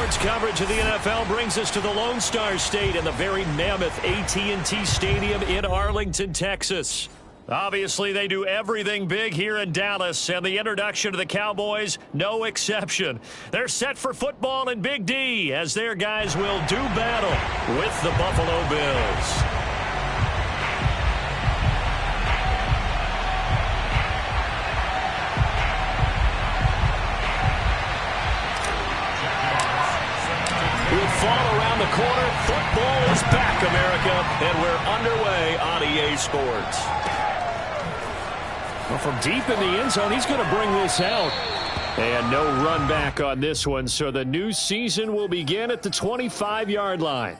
Sports coverage of the NFL brings us to the Lone Star State and the very mammoth AT&T Stadium in Arlington, Texas. Obviously, they do everything big here in Dallas, and the introduction of the Cowboys, no exception. They're set for football in Big D as their guys will do battle with the Buffalo Bills. Fall around the corner. Football is back, America, and we're underway on EA Sports. Well, from deep in the end zone, he's going to bring this out. And no run back on this one, so the new season will begin at the 25-yard line.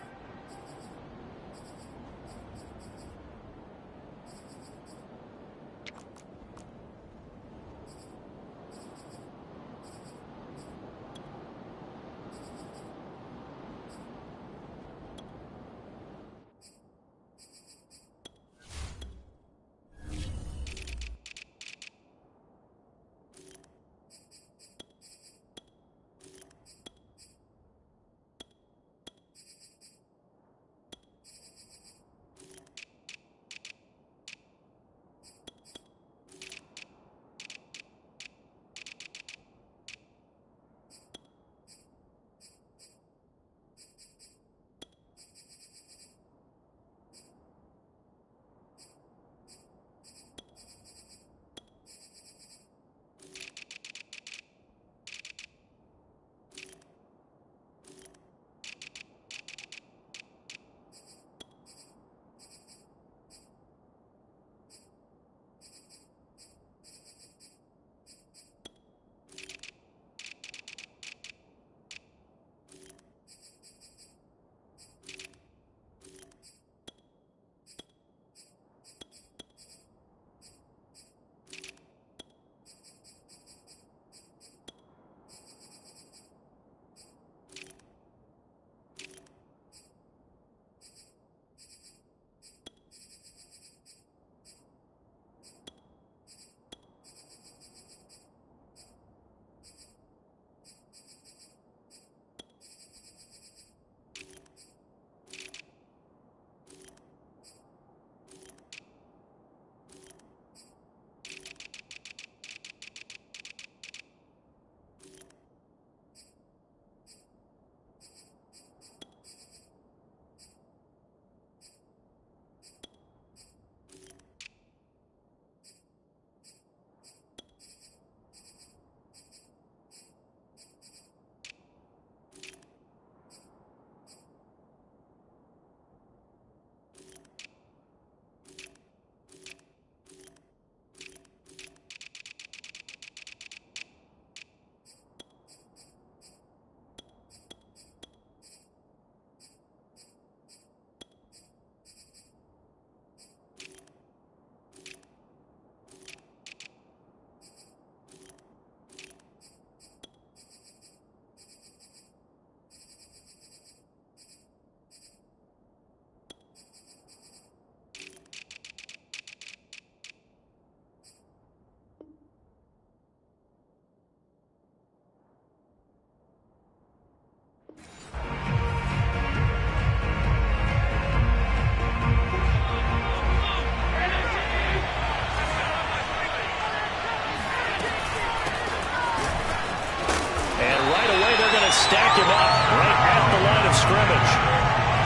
Stack him up right at the line of scrimmage.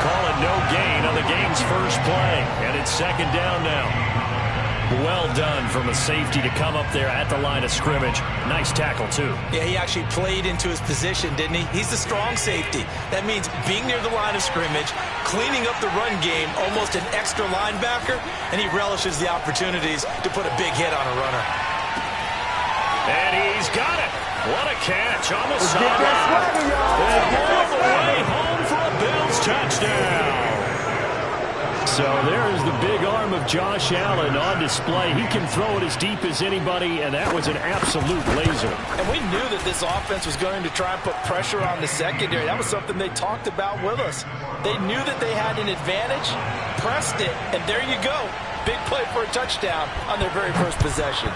Call it no gain on the game's first play. And it's second down now. Well done from a safety to come up there at the line of scrimmage. Nice tackle, too. Yeah, he actually played into his position, didn't he? He's a strong safety. That means being near the line of scrimmage, cleaning up the run game, almost an extra linebacker, and he relishes the opportunities to put a big hit on a runner. And he's got it. What a catch on the sideline. And all the way home for a Bills touchdown. So there is the big arm of Josh Allen on display. He can throw it as deep as anybody, and that was an absolute laser. And we knew that this offense was going to try and put pressure on the secondary. That was something they talked about with us. They knew that they had an advantage, pressed it, and there you go. Big play for a touchdown on their very first possession.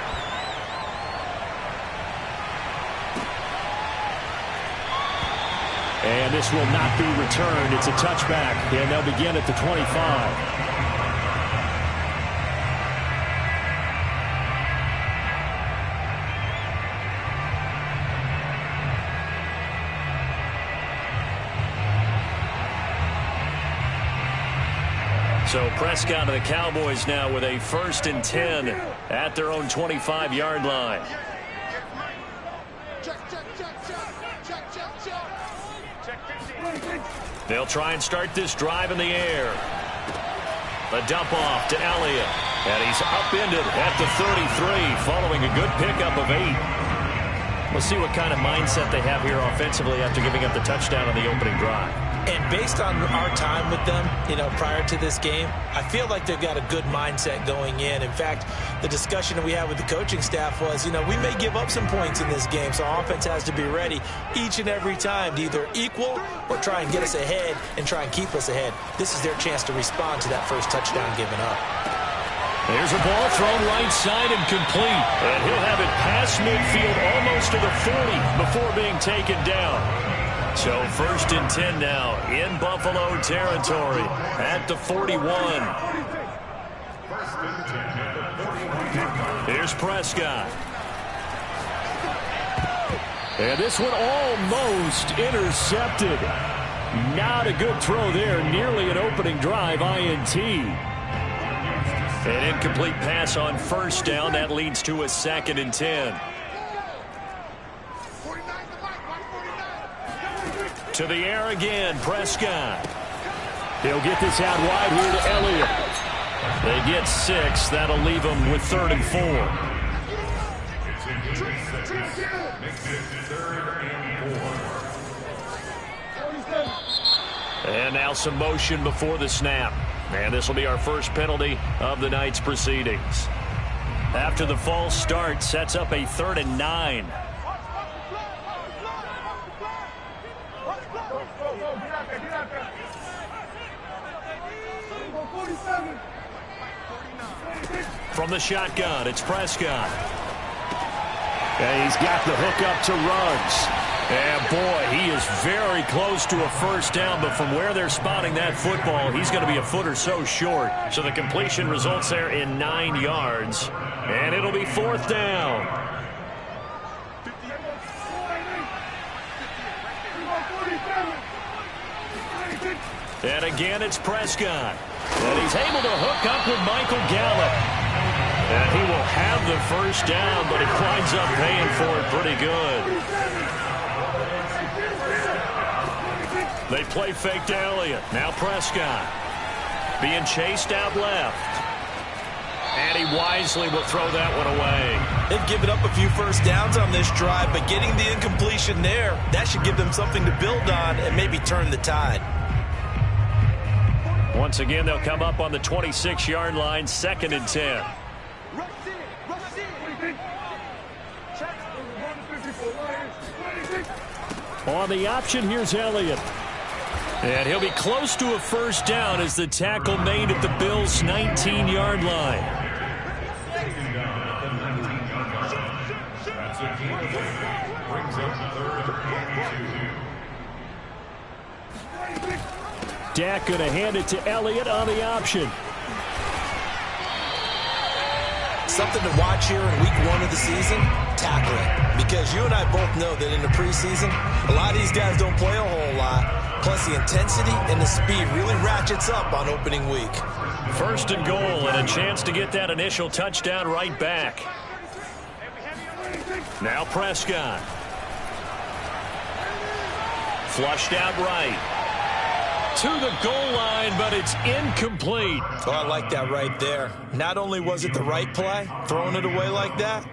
And this will not be returned. It's a touchback, and they'll begin at the 25. So Prescott and the Cowboys now with a 1st and 10 at their own 25-yard line. They'll try and start this drive in the air. A dump off to Elliott. And he's upended at the 33 following a good pickup of 8. We'll see what kind of mindset they have here offensively after giving up the touchdown on the opening drive. And based on our time with them, prior to this game, I feel like they've got a good mindset going in. In fact, the discussion that we had with the coaching staff was, we may give up some points in this game, so our offense has to be ready each and every time to either equal or try and get us ahead and try and keep us ahead. This is their chance to respond to that first touchdown given up. There's a ball thrown right side and complete. And he'll have it past midfield almost to the 40 before being taken down. So 1st and 10 now in Buffalo territory at the 41. Here's Prescott. And this one almost intercepted. Not a good throw there. Nearly an opening drive INT. An incomplete pass on 1st down. That leads to a 2nd and 10. To the air again, Prescott. He'll get this out wide here to Elliott. They get 6. That'll leave them with 3rd and 4. And now some motion before the snap. And this will be our first penalty of the night's proceedings. After the false start, sets up a 3rd and 9. From the shotgun, it's Prescott. And he's got the hook up to Ruggs. And boy, he is very close to a 1st down, but from where they're spotting that football, he's going to be a foot or so short. So the completion results there in 9 yards. And it'll be 4th down. And again, it's Prescott. And he's able to hook up with Michael Gallup. And he will have the 1st down, but he winds up paying for it pretty good. They play fake to Elliott. Now Prescott being chased out left. And he wisely will throw that one away. They've given up a few 1st downs on this drive, but getting the incompletion there, that should give them something to build on and maybe turn the tide. Once again, they'll come up on the 26-yard line, 2nd and 10. On the option, here's Elliott. And he'll be close to a 1st down as the tackle made at the Bills' 19-yard line. Dak going to hand it to Elliott on the option. Something to watch here in week 1 of the season, tackling. Because you and I both know that in the preseason, a lot of these guys don't play a whole lot. Plus the intensity and the speed really ratchets up on opening week. 1st and goal and a chance to get that initial touchdown right back. Now Prescott. Flushed out right. To the goal line, but it's incomplete. Oh, I like that right there. Not only was it the right play, throwing it away like that,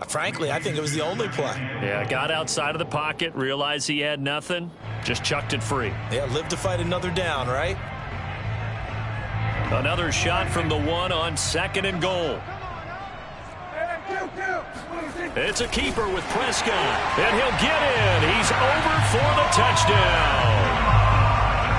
frankly, I think it was the only play. Yeah, got outside of the pocket, realized he had nothing, just chucked it free. Yeah, live to fight another down, right? Another shot from the 1 on 2nd and goal. It's a keeper with Prescott, and he'll get in. He's over for the touchdown.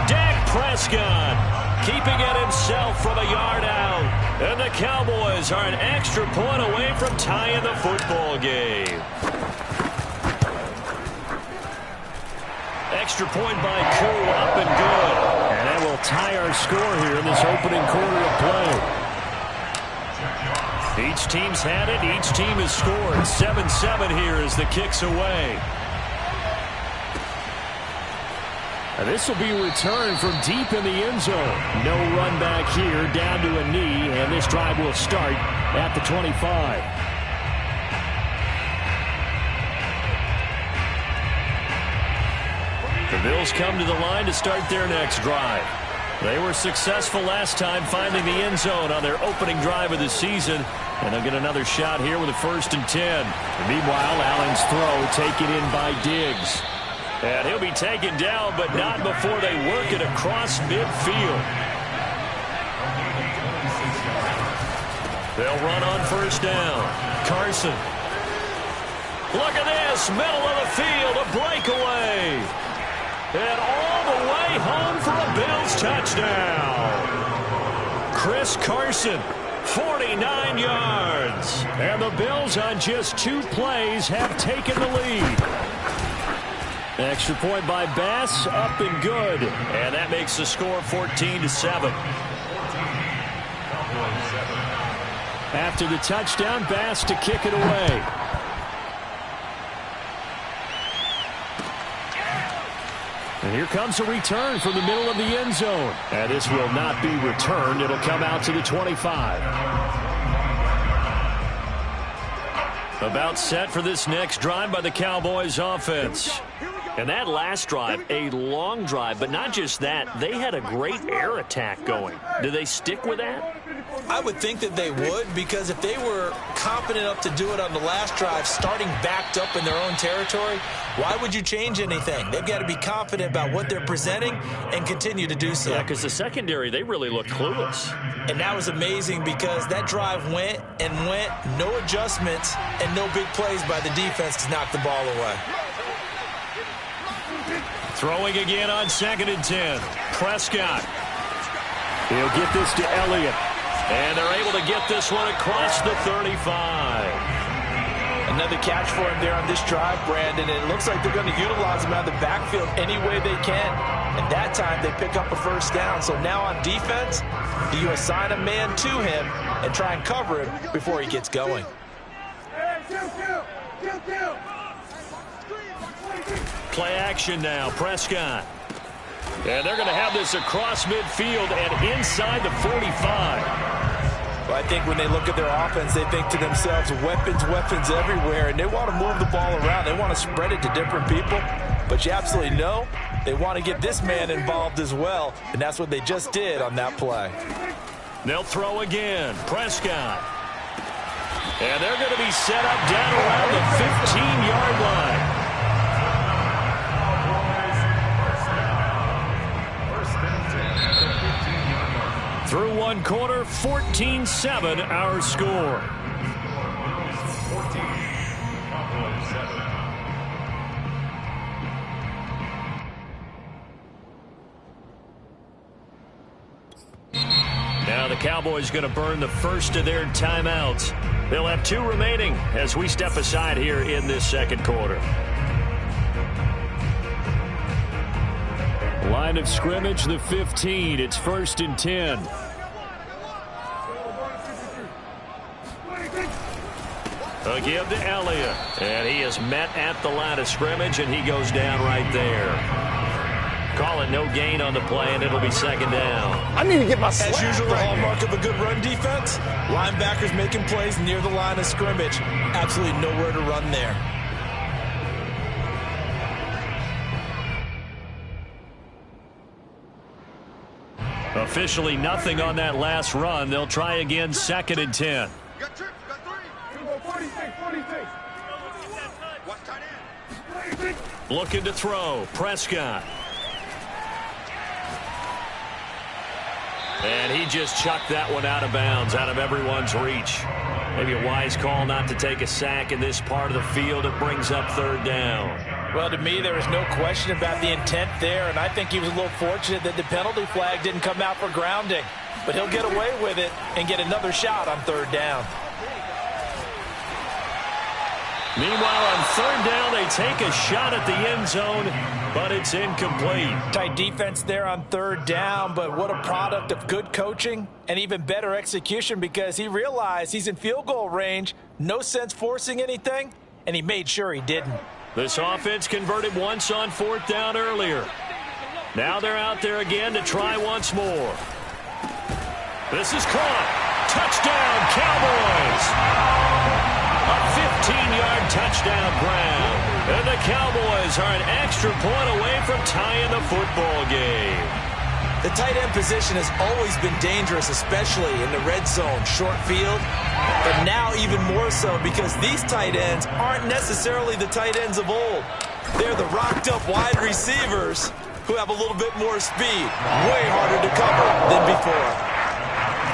Dak Prescott keeping it himself from a yard out. And the Cowboys are an extra point away from tying the football game. extra point by Koo, up and good. And that will tie our score here in this opening quarter of play. Each team's had it. Each team has scored. 7-7 here as the kick's away. And this will be returned from deep in the end zone. No run back here, down to a knee, and this drive will start at the 25. The Bills come to the line to start their next drive. They were successful last time finding the end zone on their opening drive of the season, and they'll get another shot here with a 1st and 10. Meanwhile, Allen's throw taken in by Diggs. And he'll be taken down, but not before they work it across midfield. They'll run on 1st down. Carson. Look at this, middle of the field, a breakaway. And all the way home for a Bills touchdown. Chris Carson, 49 yards. And the Bills on just 2 plays have taken the lead. Extra point by Bass, up and good. And that makes the score 14-7. After the touchdown, Bass to kick it away. And here comes a return from the middle of the end zone. And this will not be returned. It'll come out to the 25. About set for this next drive by the Cowboys offense. And that last drive, a long drive, but not just that, they had a great air attack going. Do they stick with that? I would think that they would, because if they were confident enough to do it on the last drive, starting backed up in their own territory, why would you change anything? They've got to be confident about what they're presenting and continue to do so. Yeah, because the secondary, they really look clueless. And that was amazing because that drive went and went, no adjustments and no big plays by the defense to knock the ball away. Throwing again on 2nd and 10. Prescott. He'll get this to Elliott. And they're able to get this one across the 35. Another catch for him there on this drive, Brandon. And it looks like they're going to utilize him out of the backfield any way they can. And that time they pick up a 1st down. So now on defense, do you assign a man to him and try and cover him before he gets going? Play action now. Prescott. And they're going to have this across midfield and inside the 45. Well, I think when they look at their offense, they think to themselves, weapons, weapons everywhere, and they want to move the ball around. They want to spread it to different people. But you absolutely know they want to get this man involved as well, and that's what they just did on that play. They'll throw again. Prescott. And they're going to be set up down around the 15-yard line. Through 1 quarter, 14-7 our score. Now the Cowboys going to burn the first of their timeouts. They'll have 2 remaining as we step aside here in this 2nd quarter. Line of scrimmage, the 15. It's 1st and 10. A give to Elliott. And he is met at the line of scrimmage, and he goes down right there. Call it no gain on the play, and it'll be 2nd down. I need to get my As usual, the hallmark of a good run defense, linebackers making plays near the line of scrimmage. Absolutely nowhere to run there. Officially nothing on that last run. They'll try again, 2nd and 10. Looking to throw. Prescott. And he just chucked that one out of bounds, out of everyone's reach. Maybe a wise call not to take a sack in this part of the field. It brings up 3rd down. Well, to me, there is no question about the intent there, and I think he was a little fortunate that the penalty flag didn't come out for grounding. But he'll get away with it and get another shot on 3rd down. Meanwhile, on third down, they take a shot at the end zone, but it's incomplete. Tight defense there on third down, but what a product of good coaching and even better execution, because he realized he's in field goal range, no sense forcing anything, and he made sure he didn't. This offense converted once on fourth down earlier. Now they're out there again to try once more. This is caught. Touchdown, Cowboys! A 15-yard touchdown grab. And the Cowboys are an extra point away from tying the football game. The tight end position has always been dangerous, especially in the red zone, short field. But now even more so, because these tight ends aren't necessarily the tight ends of old. They're the rocked-up wide receivers who have a little bit more speed. Way harder to cover than before.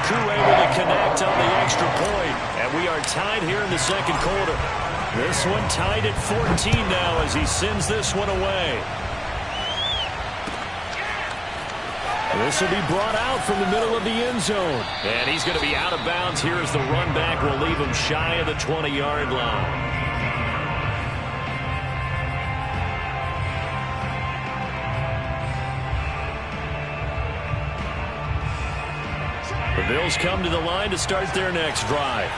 Crew able to connect on the extra point, and we are tied here in the second quarter. This one tied at 14 now as he sends this one away. This will be brought out from the middle of the end zone. And he's going to be out of bounds here as the run back will leave him shy of the 20-yard line. The Bills come to the line to start their next drive.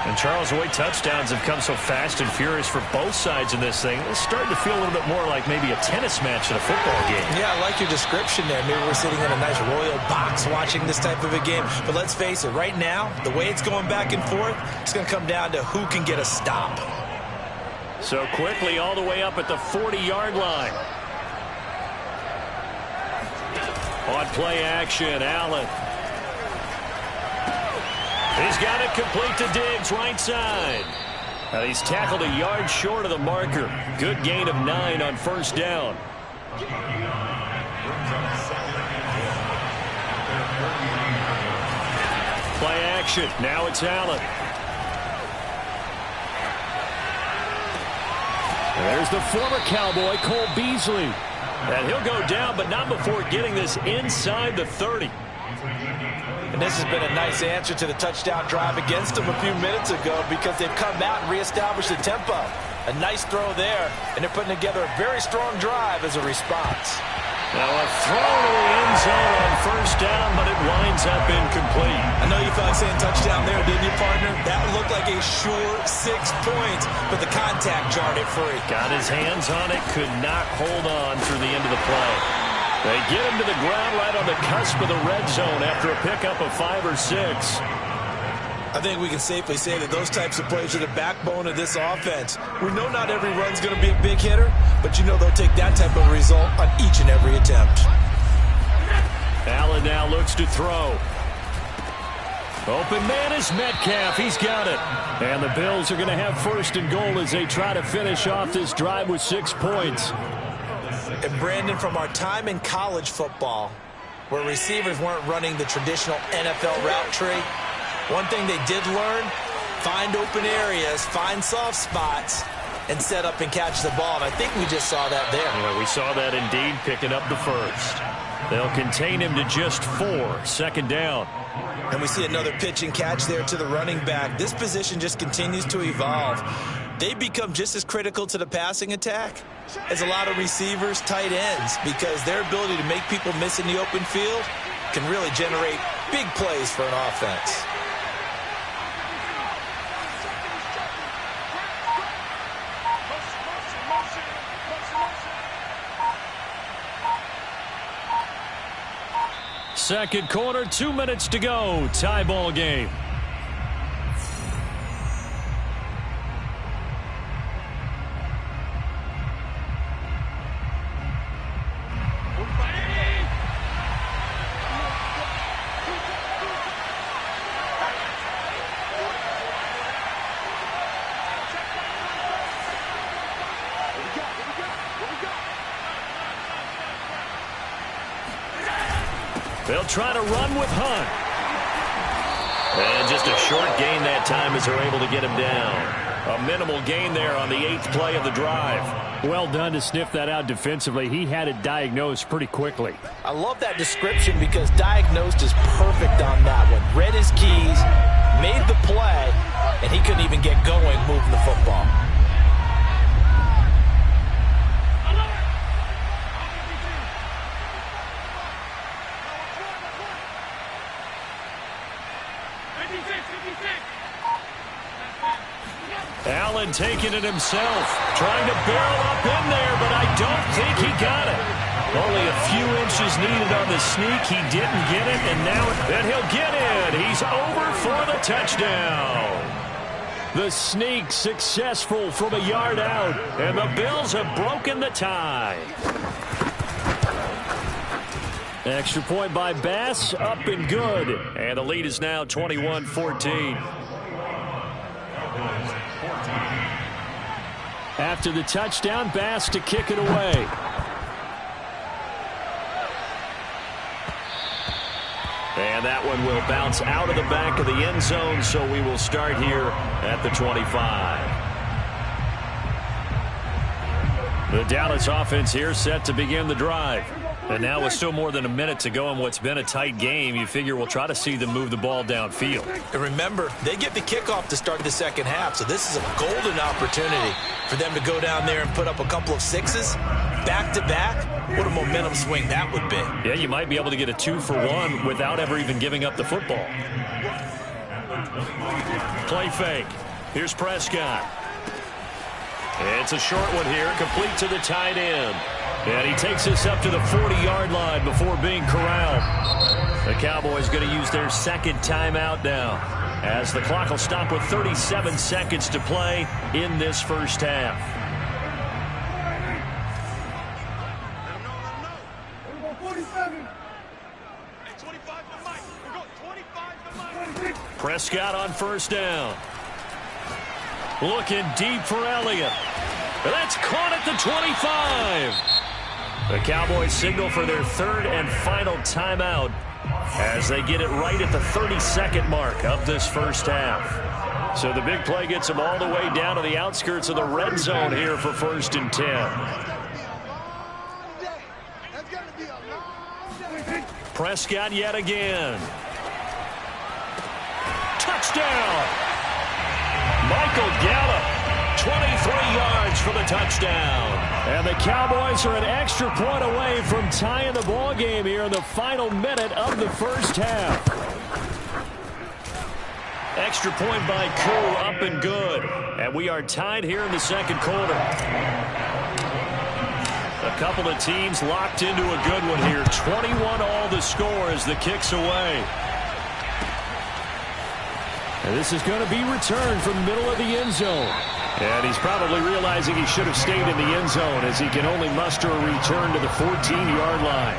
And Charles, the way touchdowns have come so fast and furious for both sides in this thing, it's starting to feel a little bit more like maybe a tennis match than a football game. Yeah, I like your description there. Maybe we're sitting in a nice royal box watching this type of a game. But let's face it, right now, the way it's going back and forth, it's going to come down to who can get a stop. So quickly all the way up at the 40-yard line. On play action, Allen. He's got it complete to Diggs, right side. He's tackled a yard short of the marker. Good gain of 9 on first down. Play action. Now it's Allen. There's the former Cowboy, Cole Beasley. And he'll go down, but not before getting this inside the 30. And this has been a nice answer to the touchdown drive against them a few minutes ago, because they've come out and reestablished the tempo. A nice throw there, and they're putting together a very strong drive as a response. Now a throw to the end zone on first down, but it winds up incomplete. I know you felt like saying touchdown there, didn't you, partner? That looked like a sure 6 points, but the contact jarred it free. Got his hands on it, could not hold on through the end of the play. They get him to the ground right on the cusp of the red zone after a pickup of 5 or 6. I think we can safely say that those types of plays are the backbone of this offense. We know not every run's going to be a big hitter, but you know they'll take that type of result on each and every attempt. Allen now looks to throw. Open man is Metcalf. He's got it. And the Bills are going to have first and goal as they try to finish off this drive with 6 points. And Brandon, from our time in college football, where receivers weren't running the traditional NFL route tree, one thing they did learn, find open areas, find soft spots, and set up and catch the ball. And I think we just saw that there. Yeah, we saw that indeed, picking up the first. They'll contain him to just 4, second down. And we see another pitch and catch there to the running back. This position just continues to evolve. They become just as critical to the passing attack as a lot of receivers, tight ends, because their ability to make people miss in the open field can really generate big plays for an offense. Second quarter, 2 minutes to go. Tie ball game. They'll try to run with Hunt. And just a short gain that time as they're able to get him down. A minimal gain there on the 8th play of the drive. Well done to sniff that out defensively. He had it diagnosed pretty quickly. I love that description because diagnosed is perfect on that one. Read his keys, made the play, and he couldn't even get going moving the football. Allen taking it himself. Trying to barrel up in there, but I don't think he got it. Only a few inches needed on the sneak. He didn't get it, and now he'll get in. He's over for the touchdown. The sneak successful from a yard out, and the Bills have broken the tie. Extra point by Bass, up and good. And the lead is now 21-14. After the touchdown, Bass to kick it away. And that one will bounce out of the back of the end zone, so we will start here at the 25. The Dallas offense here set to begin the drive. And now with still more than a minute to go in what's been a tight game, you figure we'll try to see them move the ball downfield. And remember, they get the kickoff to start the second half, so this is a golden opportunity for them to go down there and put up a couple of sixes back-to-back. What a momentum swing that would be. Yeah, you might be able to get a 2-for-1 without ever even giving up the football. Play fake. Here's Prescott. It's a short one here, complete to the tight end. And he takes this up to the 40-yard line before being corralled. The Cowboys going to use their second timeout now, as the clock will stop with 37 seconds to play in this first half. Prescott on first down. Looking deep for Elliott. That's caught at the 25. The Cowboys signal for their third and final timeout as they get it right at the 30-second mark of this first half. So the big play gets them all the way down to the outskirts of the red zone here for 1st and 10. Prescott yet again. Touchdown! Michael Gallup, 23 yards for the touchdown. And the Cowboys are an extra point away from tying the ball game here in the final minute of the first half. Extra point by Koo, up and good. And we are tied here in the second quarter. A couple of teams locked into a good one here. 21 all the score as the kick's away. And this is going to be returned from the middle of the end zone. And he's probably realizing he should have stayed in the end zone as he can only muster a return to the 14-yard line.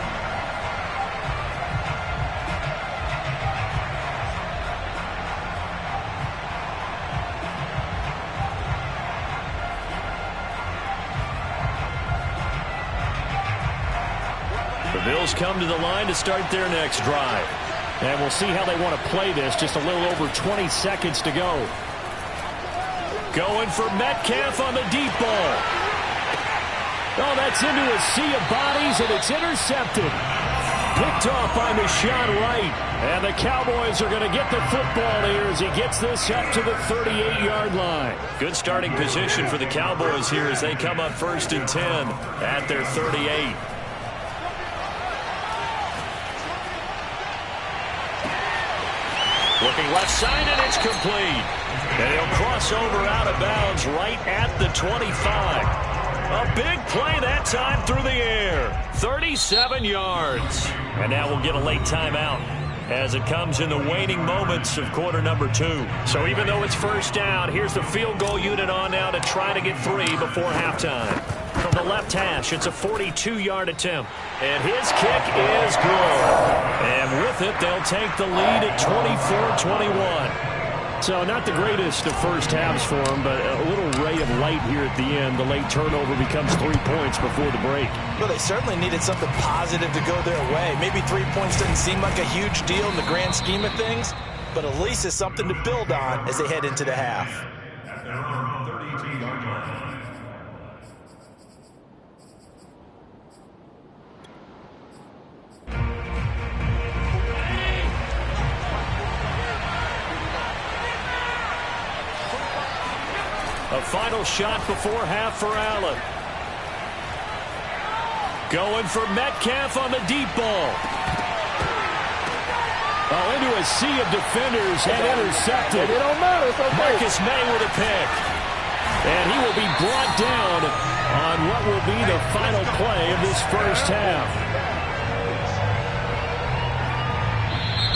The Bills come to the line to start their next drive. And we'll see how they want to play this. Just a little over 20 seconds to go. Going for Metcalf on the deep ball. Oh, that's into a sea of bodies, and it's intercepted. Picked off by Michon Wright. And the Cowboys are going to get the football here as he gets this up to the 38-yard line. Good starting position for the Cowboys here as they come up 1st and 10 at their 38. Looking left side, and it's complete. And he'll cross over out of bounds right at the 25. A big play that time through the air. 37 yards. And now we'll get a late timeout as it comes in the waning moments of quarter number 2. So even though it's first down, here's the field goal unit on now to try to get 3 before halftime. From the left hash, it's a 42-yard attempt. And his kick is good. And with it, they'll take the lead at 24-21. So not the greatest of first halves for him, but a little ray of light here at the end. The late turnover becomes 3 points before the break. Well, they certainly needed something positive to go their way. Maybe 3 points doesn't seem like a huge deal in the grand scheme of things, but at least it's something to build on as they head into the half. A final shot before half for Allen. Going for Metcalf on the deep ball. Oh, into a sea of defenders and intercepted. It don't matter. It's okay. Marcus May with a pick. And he will be brought down on what will be the final play of this first half.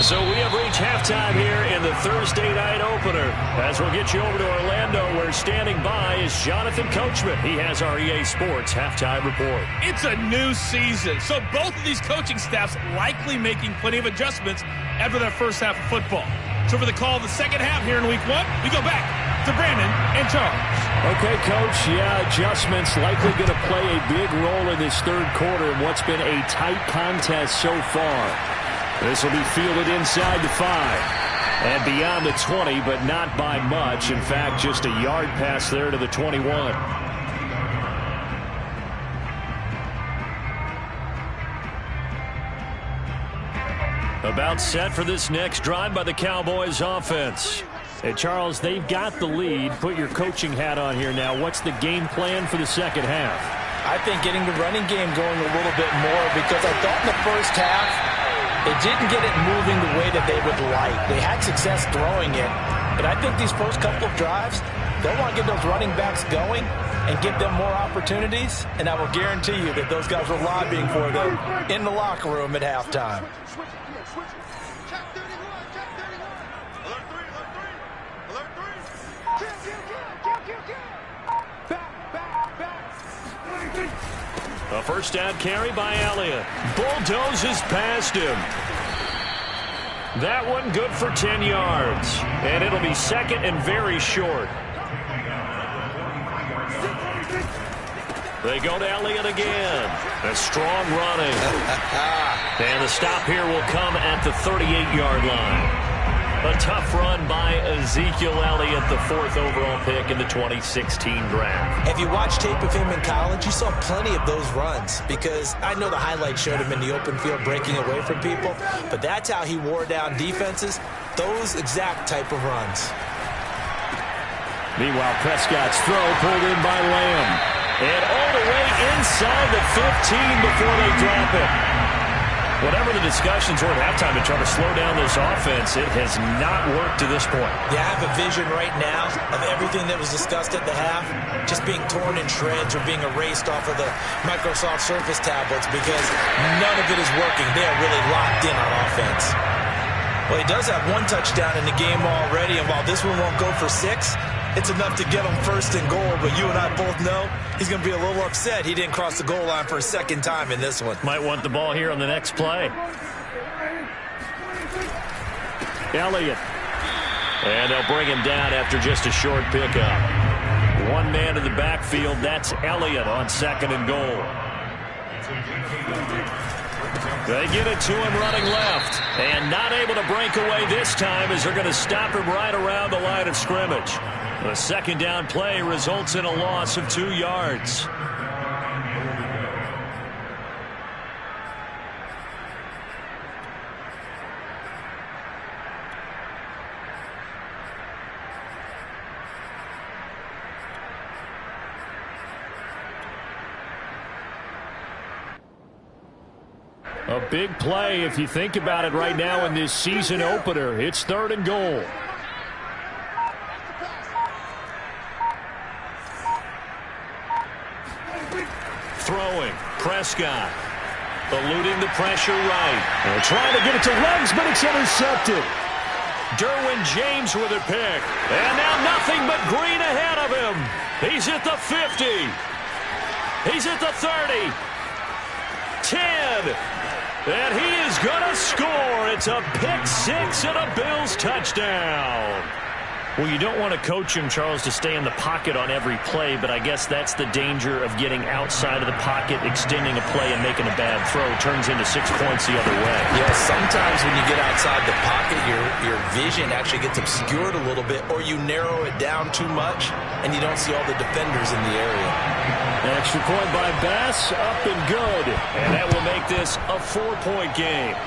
So we have reached halftime here in the Thursday night opener. As we'll get you over to Orlando, where standing by is Jonathan Coachman. He has our EA Sports halftime report. It's a new season, so both of these coaching staffs likely making plenty of adjustments after their first half of football. So for the call of the second half here in Week 1, we go back to Brandon and Charles. Okay, Coach, yeah, adjustments likely going to play a big role in this third quarter in what's been a tight contest so far. This will be fielded inside the 5 and beyond the 20, but not by much. In fact, just a yard pass there to the 21. About set for this next drive by the Cowboys offense. Hey, Charles, they've got the lead. Put your coaching hat on here now. What's the game plan for the second half? I think getting the running game going a little bit more, because I thought in the first half they didn't get it moving the way that they would like. They had success throwing it, but I think these first couple of drives, they'll want to get those running backs going and give them more opportunities, and I will guarantee you that those guys were lobbying for them in the locker room at halftime. A first down carry by Elliott. Bulldozes past him. That one good for 10 yards. And it'll be second and very short. They go to Elliott again. A strong running. And the stop here will come at the 38-yard line. A tough run by Ezekiel Elliott, the 4th overall pick in the 2016 draft. If you watch tape of him in college, you saw plenty of those runs, because I know the highlights showed him in the open field breaking away from people, but that's how he wore down defenses, those exact type of runs. Meanwhile, Prescott's throw pulled in by Lamb. And all the way inside the 15 before they drop it. Whatever the discussions were at halftime to try to slow down this offense, it has not worked to this point. Yeah, I have a vision right now of everything that was discussed at the half just being torn in shreds or being erased off of the Microsoft Surface tablets, because none of it is working. They are really locked in on offense. Well, he does have one touchdown in the game already, and while this one won't go for 6, it's enough to get him first and goal, but you and I both know he's going to be a little upset he didn't cross the goal line for a second time in this one. Might want the ball here on the next play. Elliott. And they'll bring him down after just a short pickup. One man in the backfield, that's Elliott on second and goal. They get it to him running left. And not able to break away this time, as they're going to stop him right around the line of scrimmage. The second down play results in a loss of 2 yards. A big play if you think about it right now in this season opener. It's 3rd and goal. Throwing, Prescott, eluding the pressure right. They're trying to get it to Ruggs, but it's intercepted. Derwin James with a pick. And now nothing but green ahead of him. He's at the 50. He's at the 30. 10. And he is going to score. It's a pick 6 and a Bills touchdown. Well, you don't want to coach him, Charles, to stay in the pocket on every play, but I guess that's the danger of getting outside of the pocket, extending a play, and making a bad throw. Turns into 6 points the other way. Yeah, sometimes when you get outside the pocket, your vision actually gets obscured a little bit, or you narrow it down too much, and you don't see all the defenders in the area. An extra point by Bass, up and good. And that will make this a 4-point game.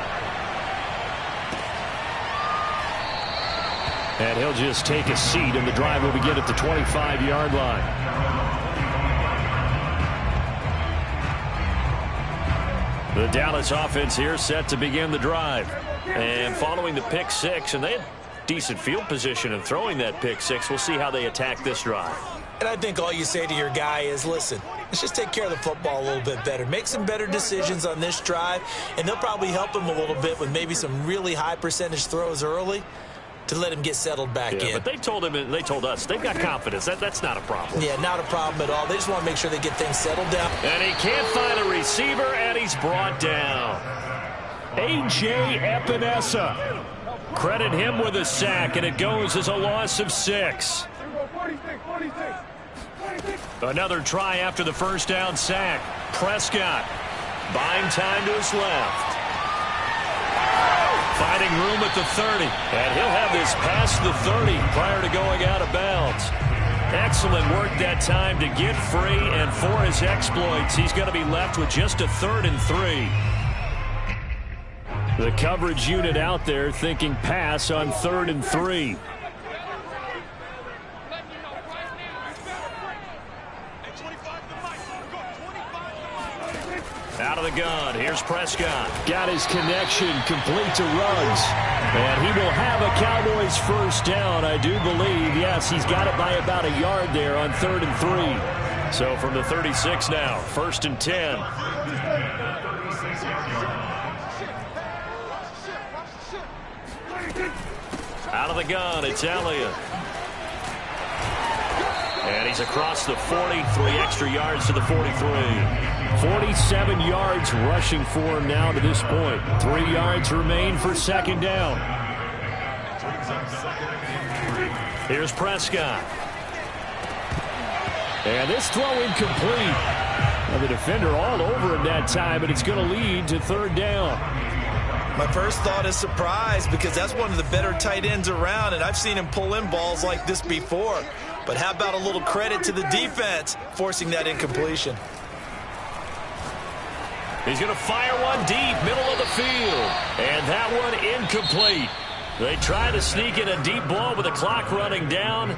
And he'll just take a seat, and the drive will begin at the 25-yard line. The Dallas offense here set to begin the drive. And following the pick 6, and they had decent field position in throwing that pick 6, we'll see how they attack this drive. And I think all you say to your guy is, listen, let's just take care of the football a little bit better. Make some better decisions on this drive, and they'll probably help him a little bit with maybe some really high percentage throws early to let him get settled back in. But they told us they've got confidence. That's not a problem. Yeah, not a problem at all. They just want to make sure they get things settled down. And he can't find a receiver, and he's brought down. A.J. Epinesa. Credit him with a sack, and it goes as a loss of 6. Another try after the first down sack. Prescott buying time to his left. Finding room at the 30. And he'll have this past the 30 prior to going out of bounds. Excellent work that time to get free, and for his exploits, he's going to be left with just a 3rd and 3. The coverage unit out there thinking pass on 3rd and 3. Out of the gun, here's Prescott. Got his connection complete to Ruggs. And he will have a Cowboys first down, I do believe. Yes, he's got it by about a yard there on 3rd and 3. So from the 36 now, 1st and 10. Out of the gun, it's Elliott. And he's across the 40, 3 extra yards to the 43. 47 yards rushing for him now to this point. 3 yards remain for 2nd down. Here's Prescott. And this throw incomplete. Well, the defender all over him that time, but it's going to lead to 3rd down. My first thought is surprise, because that's one of the better tight ends around, and I've seen him pull in balls like this before. But how about a little credit to the defense forcing that incompletion? He's going to fire one deep, middle of the field. And that one incomplete. They try to sneak in a deep ball with the clock running down,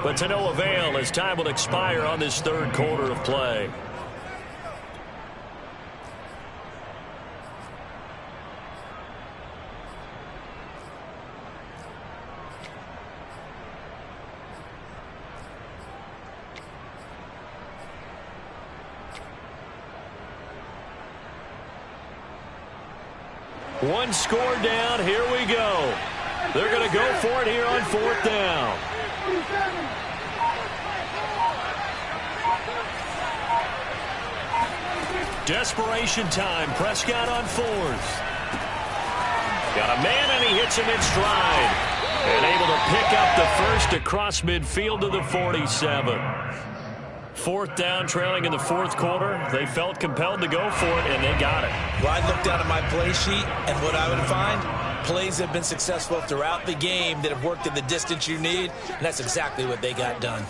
but to no avail as time will expire on this 3rd quarter of play. One score down, here we go. They're going to go for it here on 4th down. Desperation time, Prescott on 4th. Got a man and he hits him in stride. And able to pick up the first across midfield to the 47. 4th down, trailing in the 4th quarter. They felt compelled to go for it, and they got it. Well, I looked down at my play sheet, and what I would find, plays have been successful throughout the game that have worked in the distance you need, and that's exactly what they got done.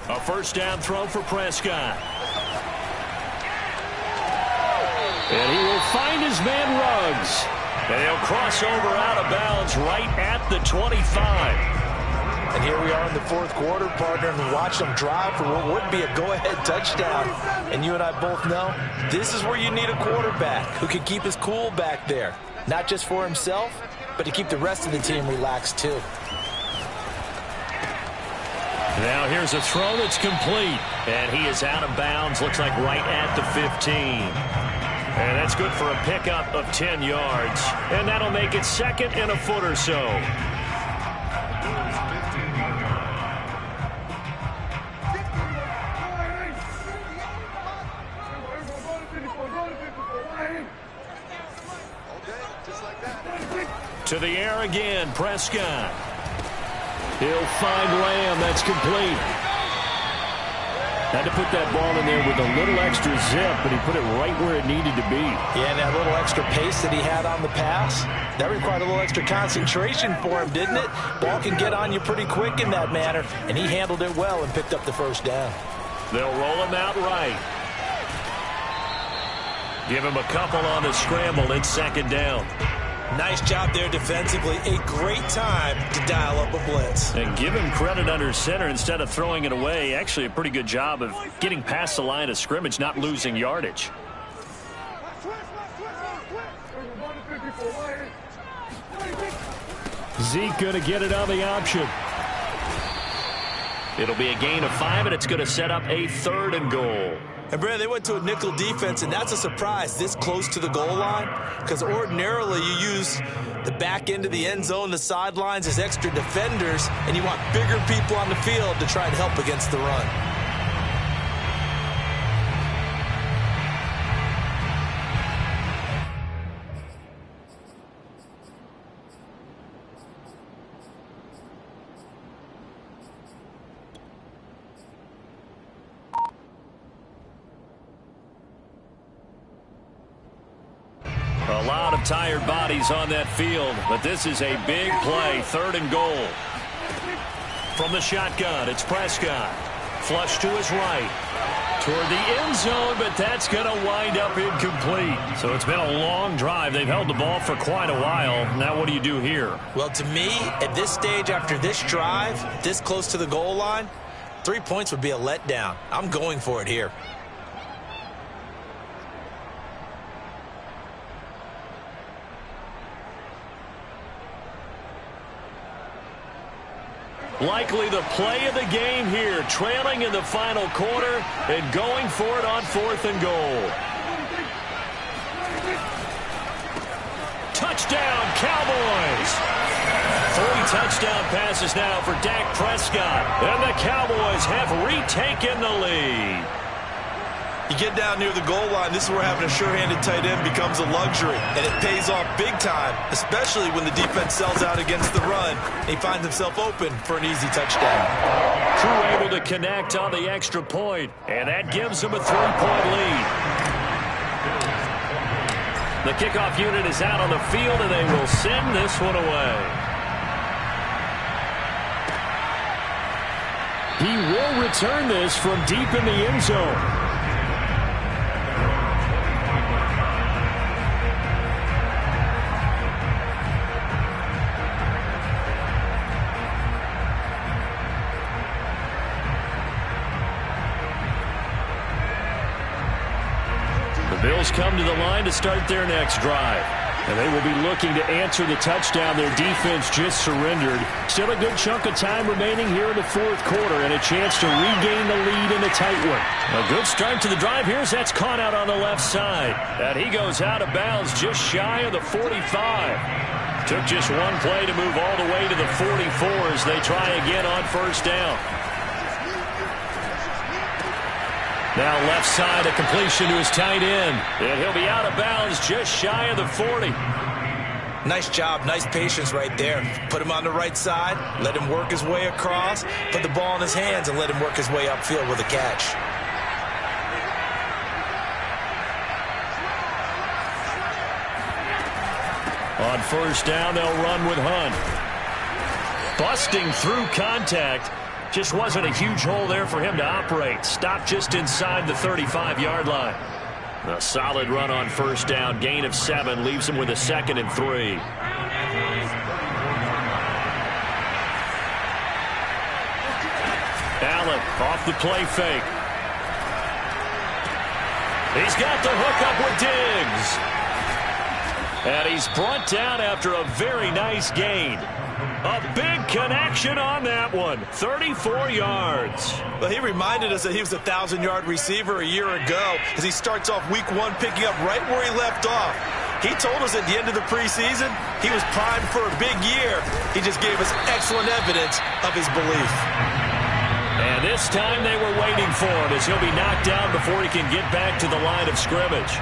A 1st down throw for Prescott. And he will find his man Ruggs. And he'll cross over out of bounds right at the 25. And here we are in the 4th quarter, partner, and watch them drive for what would be a go-ahead touchdown. And you and I both know this is where you need a quarterback who can keep his cool back there. Not just for himself, but to keep the rest of the team relaxed too. Now here's a throw that's complete. And he is out of bounds, looks like right at the 15. And that's good for a pickup of 10 yards. And that'll make it 2nd and a foot or so. To the air again, Prescott. He'll find Lamb. That's complete. Had to put that ball in there with a little extra zip, but he put it right where it needed to be. Yeah, and that little extra pace that he had on the pass, that required a little extra concentration for him, didn't it? Ball can get on you pretty quick in that manner, and he handled it well and picked up the 1st down. They'll roll him out right. Give him a couple on the scramble. It's 2nd down. Nice job there defensively. A great time to dial up a blitz. And give him credit under center instead of throwing it away. Actually, a pretty good job of getting past the line of scrimmage, not losing yardage. Zeke going to get it on the option. It'll be a gain of 5, and it's going to set up a 3rd and goal. And, Brad, they went to a nickel defense, and that's a surprise this close to the goal line, because ordinarily you use the back end of the end zone, the sidelines as extra defenders, and you want bigger people on the field to try and help against the run. A lot of tired bodies on that field, but this is a big play, 3rd and goal. From the shotgun, it's Prescott. Flush to his right. Toward the end zone, but that's going to wind up incomplete. So it's been a long drive. They've held the ball for quite a while. Now what do you do here? Well, to me, at this stage after this drive, this close to the goal line, 3 points would be a letdown. I'm going for it here. Likely the play of the game here, trailing in the final quarter and going for it on 4th and goal. Touchdown, Cowboys! 3 touchdown passes now for Dak Prescott, and the Cowboys have retaken the lead. You get down near the goal line, this is where having a sure-handed tight end becomes a luxury, and it pays off big time, especially when the defense sells out against the run, and he finds himself open for an easy touchdown. Crew able to connect on the extra point, and that gives them a 3-point lead. The kickoff unit is out on the field, and they will send this one away. He will return this from deep in the end zone. Bills come to the line to start their next drive. And they will be looking to answer the touchdown their defense just surrendered. Still a good chunk of time remaining here in the 4th quarter and a chance to regain the lead in a tight one. A good start to the drive. Here's that's caught out on the left side. And he goes out of bounds just shy of the 45. Took just one play to move all the way to the 44 as they try again on 1st down. Now left side, a completion to his tight end. And he'll be out of bounds just shy of the 40. Nice job, nice patience right there. Put him on the right side, let him work his way across, put the ball in his hands, and let him work his way upfield with a catch. On 1st down, they'll run with Hunt. Busting through contact. Just wasn't a huge hole there for him to operate. Stopped just inside the 35-yard line. A solid run on 1st down. Gain of 7 leaves him with a 2nd and 3. Allen off the play fake. He's got the hook up with Diggs. And he's brought down after a very nice gain. A big connection on that one. 34 yards. Well, he reminded us that he was a 1,000-yard receiver a year ago as he starts off week 1 picking up right where he left off. He told us at the end of the preseason he was primed for a big year. He just gave us excellent evidence of his belief. And this time they were waiting for him as he'll be knocked down before he can get back to the line of scrimmage.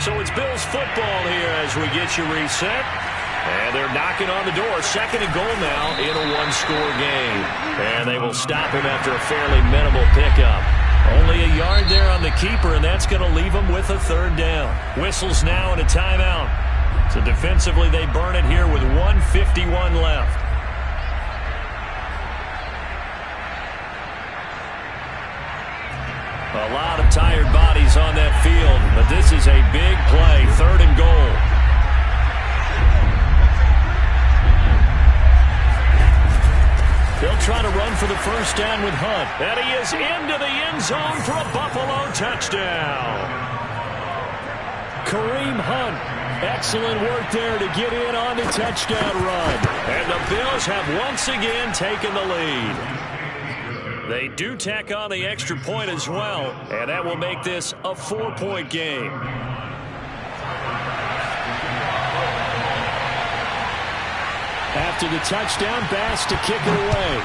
So it's Bills football here as we get you reset. And they're knocking on the door. 2nd and goal now in a 1-score game. And they will stop him after a fairly minimal pickup. Only a yard there on the keeper, and that's going to leave him with a 3rd down. Whistles now and a timeout. So defensively they burn it here with 1:51 left. A lot of tired bodies on that field, but this is a big play, 3rd and goal. They'll try to run for the 1st down with Hunt. And he is into the end zone for a Buffalo touchdown. Kareem Hunt. Excellent work there to get in on the touchdown run. And the Bills have once again taken the lead. They do tack on the extra point as well, and that will make this a 4-point game. After the touchdown, Bass to kick it away.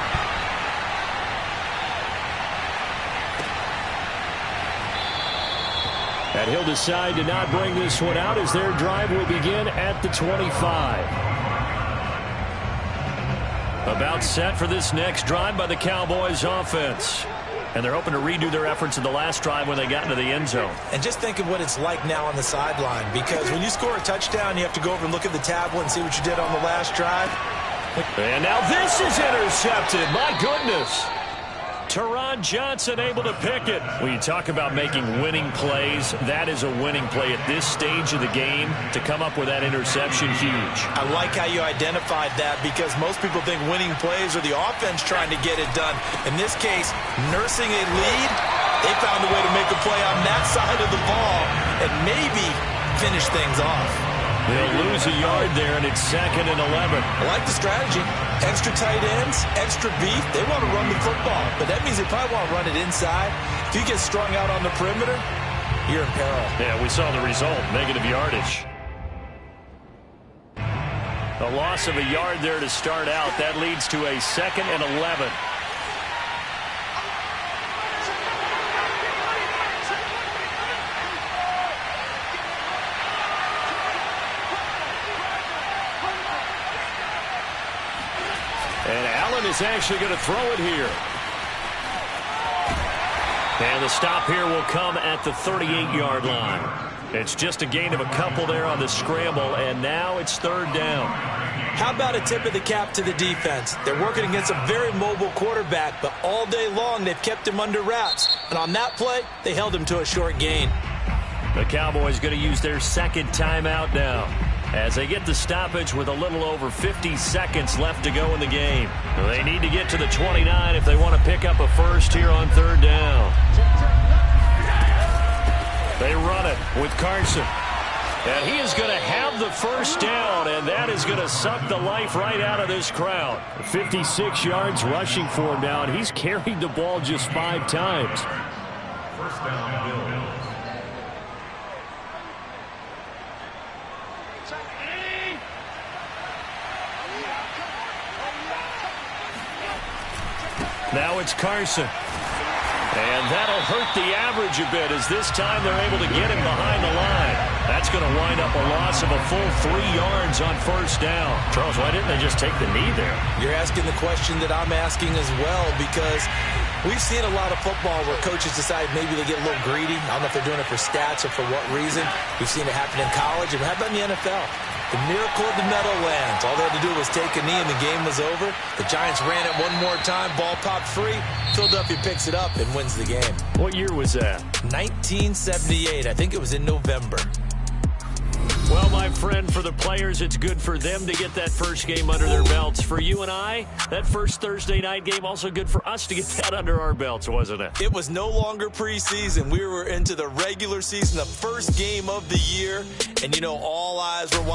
And he'll decide to not bring this one out as their drive will begin at the 25. About set for this next drive by the Cowboys offense. And they're hoping to redo their efforts in the last drive when they got into the end zone. And just think of what it's like now on the sideline, because when you score a touchdown, you have to go over and look at the tablet and see what you did on the last drive. And now this is intercepted. My goodness. Teron Johnson able to pick it. When you talk about making winning plays, that is a winning play at this stage of the game. To come up with that interception, huge. I like how you identified that, because most people think winning plays are the offense trying to get it done. In this case, nursing a lead, they found a way to make a play on that side of the ball and maybe finish things off. They'll lose a yard there, and it's 2nd and 11. I like the strategy. Extra tight ends, extra beef. They want to run the football, but that means they probably want to run it inside. If you get strung out on the perimeter, you're in peril. Yeah, we saw the result, negative yardage. A loss of a yard there to start out. That leads to a 2nd and 11. And Allen is actually going to throw it here. And the stop here will come at the 38-yard line. It's just a gain of a couple there on the scramble, and now it's 3rd down. How about a tip of the cap to the defense? They're working against a very mobile quarterback, but all day long they've kept him under wraps. And on that play, they held him to a short gain. The Cowboys going to use their 2nd timeout now, as they get the stoppage with a little over 50 seconds left to go in the game. They need to get to the 29 if they want to pick up a first here on 3rd down. They run it with Carson. And he is going to have the first down, and that is going to suck the life right out of this crowd. 56 yards rushing for him now, and he's carried the ball just 5 times. First down, Bills. Now it's Carson. And that'll hurt the average a bit, as this time they're able to get him behind the line. That's going to wind up a loss of a full 3 yards on 1st down. Charles, why didn't they just take the knee there? You're asking the question that I'm asking as well, because we've seen a lot of football where coaches decide maybe they get a little greedy. I don't know if they're doing it for stats or for what reason. We've seen it happen in college, and how about in the NFL? The miracle of the Meadowlands. All they had to do was take a knee and the game was over. The Giants ran it one more time. Ball popped free. Philadelphia picks it up and wins the game. What year was that? 1978. I think it was in November. Well, my friend, for the players, it's good for them to get that first game under their belts. For you and I, that first Thursday night game, also good for us to get that under our belts, wasn't it? It was no longer preseason. We were into the regular season, the first game of the year. And, you know, all eyes were watching.